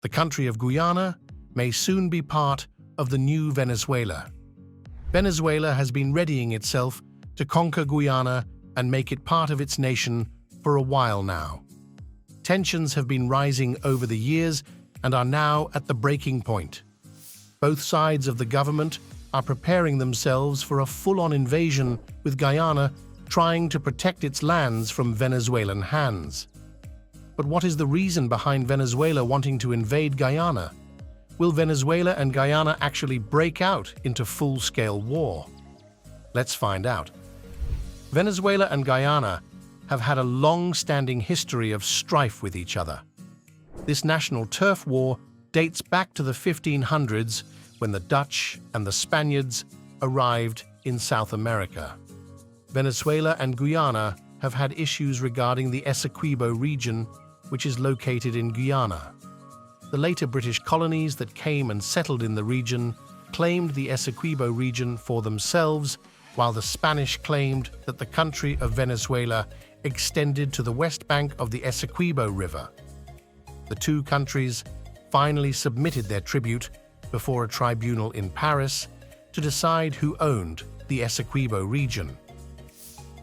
The country of Guyana may soon be part of the new Venezuela. Venezuela has been readying itself to conquer Guyana and make it part of its nation for a while now. Tensions have been rising over the years and are now at the breaking point. Both sides of the government are preparing themselves for a full-on invasion, with Guyana trying to protect its lands from Venezuelan hands. But what is the reason behind Venezuela wanting to invade Guyana? Will Venezuela and Guyana actually break out into full-scale war? Let's find out. Venezuela and Guyana have had a long-standing history of strife with each other. This national turf war dates back to the 1500s, when the Dutch and the Spaniards arrived in South America. Venezuela and Guyana have had issues regarding the Essequibo region, which is located in Guyana. The later British colonies that came and settled in the region claimed the Essequibo region for themselves, while the Spanish claimed that the country of Venezuela extended to the west bank of the Essequibo River. The two countries finally submitted their tribute before a tribunal in Paris to decide who owned the Essequibo region.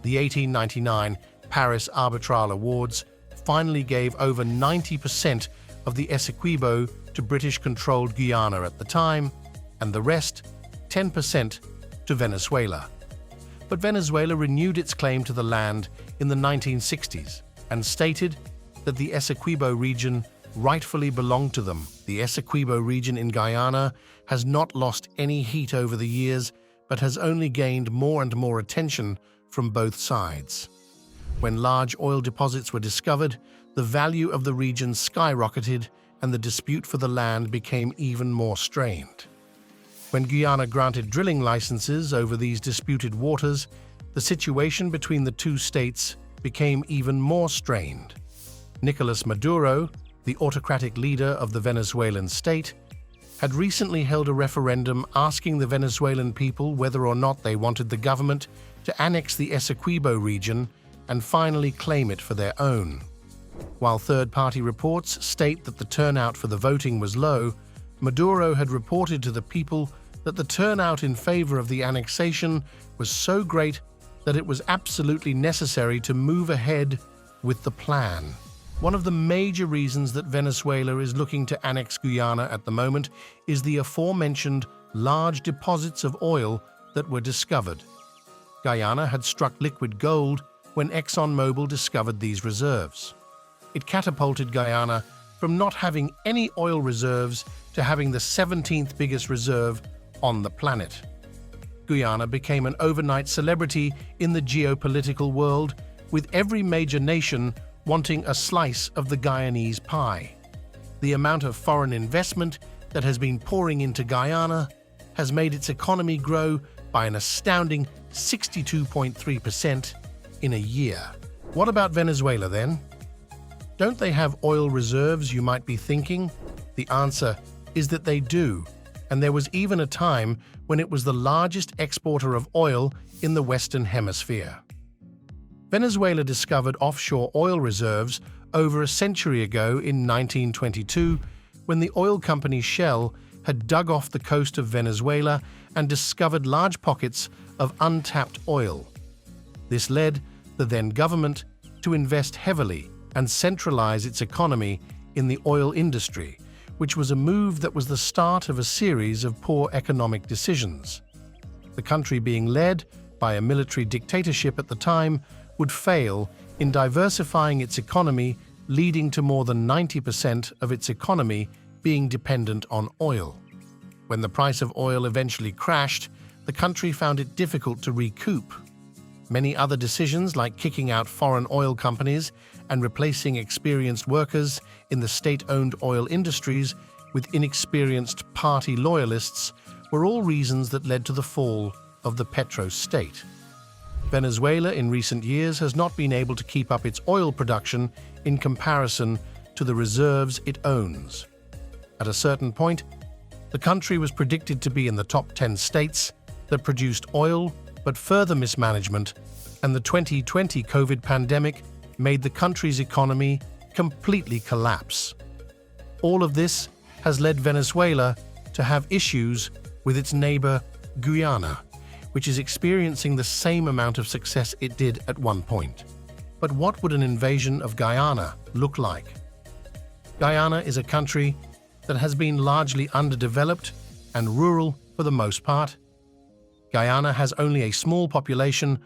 The 1899 Paris Arbitral Awards finally gave over 90% of the Essequibo to British-controlled Guyana at the time, and the rest, 10%, to Venezuela. But Venezuela renewed its claim to the land in the 1960s and stated that the Essequibo region rightfully belonged to them. The Essequibo region in Guyana has not lost any heat over the years, but has only gained more and more attention from both sides. When large oil deposits were discovered, the value of the region skyrocketed and the dispute for the land became even more strained. When Guyana granted drilling licenses over these disputed waters, the situation between the two states became even more strained. Nicolas Maduro, the autocratic leader of the Venezuelan state, had recently held a referendum asking the Venezuelan people whether or not they wanted the government to annex the Essequibo region and finally claim it for their own. While third-party reports state that the turnout for the voting was low, Maduro had reported to the people that the turnout in favor of the annexation was so great that it was absolutely necessary to move ahead with the plan. One of the major reasons that Venezuela is looking to annex Guyana at the moment is the aforementioned large deposits of oil that were discovered. Guyana had struck liquid gold when ExxonMobil discovered these reserves. It catapulted Guyana from not having any oil reserves to having the 17th biggest reserve on the planet. Guyana became an overnight celebrity in the geopolitical world, with every major nation wanting a slice of the Guyanese pie. The amount of foreign investment that has been pouring into Guyana has made its economy grow by an astounding 62.3% in a year. What about Venezuela then? Don't they have oil reserves, you might be thinking? The answer is that they do, and there was even a time when it was the largest exporter of oil in the Western Hemisphere. Venezuela discovered offshore oil reserves over a century ago in 1922, when the oil company Shell had dug off the coast of Venezuela and discovered large pockets of untapped oil. This led the then government to invest heavily and centralize its economy in the oil industry, which was a move that was the start of a series of poor economic decisions. The country being led by a military dictatorship at the time would fail in diversifying its economy, leading to more than 90% of its economy being dependent on oil. When the price of oil eventually crashed, the country found it difficult to recoup. Many other decisions, like kicking out foreign oil companies and replacing experienced workers in the state-owned oil industries with inexperienced party loyalists, were all reasons that led to the fall of the petro-state. Venezuela in recent years has not been able to keep up its oil production in comparison to the reserves it owns. At a certain point, the country was predicted to be in the top 10 states that produced oil, but further mismanagement and the 2020 COVID pandemic made the country's economy completely collapse. All of this has led Venezuela to have issues with its neighbor Guyana, which is experiencing the same amount of success it did at one point. But what would an invasion of Guyana look like? Guyana is a country that has been largely underdeveloped and rural for the most part. Guyana has only a small population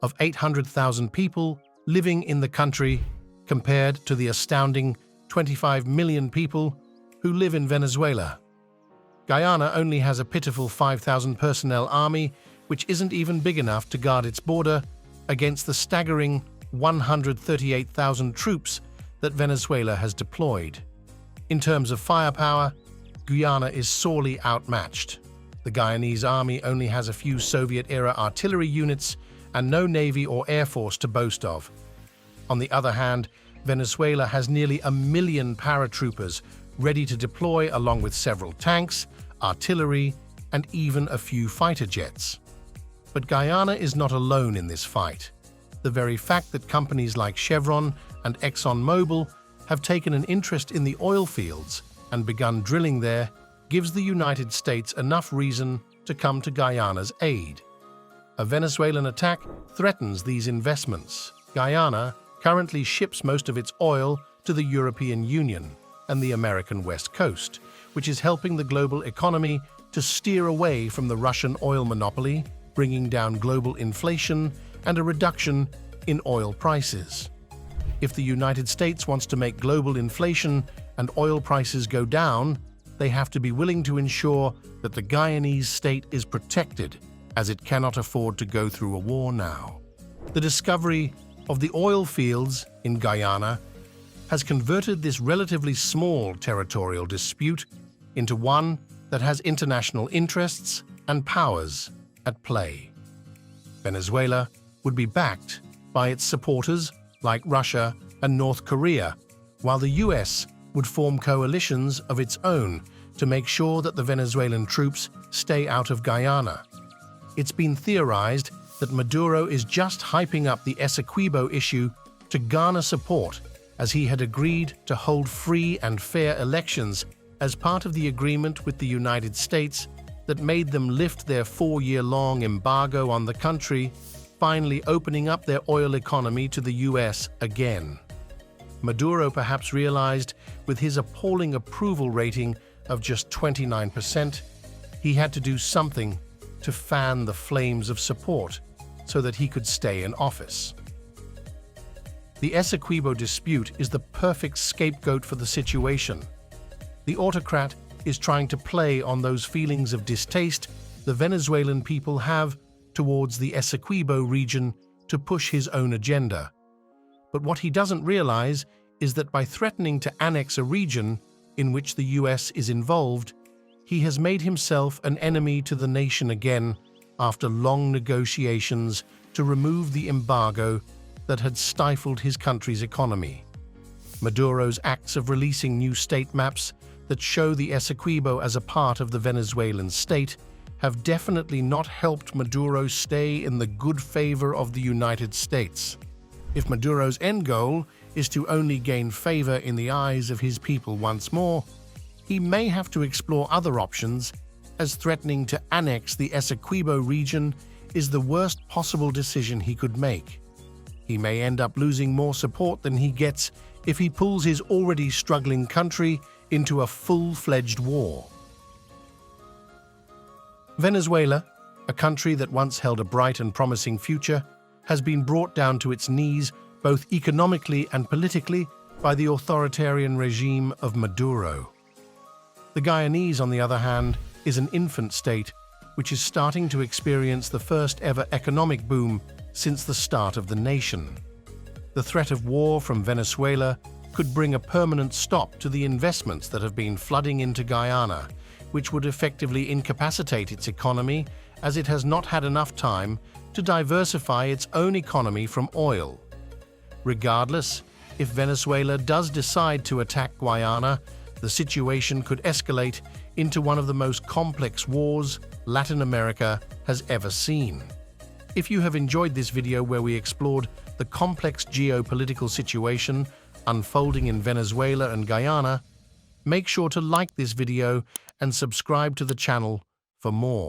of 800,000 people living in the country compared to the astounding 25 million people who live in Venezuela. Guyana only has a pitiful 5,000 personnel army, which isn't even big enough to guard its border against the staggering 138,000 troops that Venezuela has deployed. In terms of firepower, Guyana is sorely outmatched. The Guyanese army only has a few Soviet-era artillery units and no navy or air force to boast of. On the other hand, Venezuela has nearly 1 million paratroopers ready to deploy, along with several tanks, artillery, and even a few fighter jets. But Guyana is not alone in this fight. The very fact that companies like Chevron and ExxonMobil have taken an interest in the oil fields and begun drilling there gives the United States enough reason to come to Guyana's aid. A Venezuelan attack threatens these investments. Guyana currently ships most of its oil to the European Union and the American West Coast, which is helping the global economy to steer away from the Russian oil monopoly, bringing down global inflation and a reduction in oil prices. If the United States wants to make global inflation and oil prices go down, they have to be willing to ensure that the Guyanese state is protected, as it cannot afford to go through a war now. The discovery of the oil fields in Guyana has converted this relatively small territorial dispute into one that has international interests and powers at play. Venezuela would be backed by its supporters like Russia and North Korea, while the US would form coalitions of its own to make sure that the Venezuelan troops stay out of Guyana. It's been theorized that Maduro is just hyping up the Essequibo issue to garner support, as he had agreed to hold free and fair elections as part of the agreement with the United States that made them lift their 4-year-long embargo on the country, finally opening up their oil economy to the US again. Maduro perhaps realized, with his appalling approval rating of just 29%, he had to do something to fan the flames of support so that he could stay in office. The Essequibo dispute is the perfect scapegoat for the situation. The autocrat is trying to play on those feelings of distaste the Venezuelan people have towards the Essequibo region to push his own agenda. But what he doesn't realize is that by threatening to annex a region in which the US is involved, he has made himself an enemy to the nation again after long negotiations to remove the embargo that had stifled his country's economy. Maduro's acts of releasing new state maps that show the Essequibo as a part of the Venezuelan state have definitely not helped Maduro stay in the good favor of the United States. If Maduro's end goal is to only gain favor in the eyes of his people once more, he may have to explore other options, as threatening to annex the Essequibo region is the worst possible decision he could make. He may end up losing more support than he gets if he pulls his already struggling country into a full-fledged war. Venezuela, a country that once held a bright and promising future, has been brought down to its knees both economically and politically by the authoritarian regime of Maduro. The Guyanese, on the other hand, is an infant state which is starting to experience the first-ever economic boom since the start of the nation. The threat of war from Venezuela could bring a permanent stop to the investments that have been flooding into Guyana, which would effectively incapacitate its economy, as it has not had enough time to diversify its own economy from oil. Regardless, if Venezuela does decide to attack Guyana, the situation could escalate into one of the most complex wars Latin America has ever seen. If you have enjoyed this video where we explored the complex geopolitical situation unfolding in Venezuela and Guyana, Make sure to like this video and subscribe to the channel for more.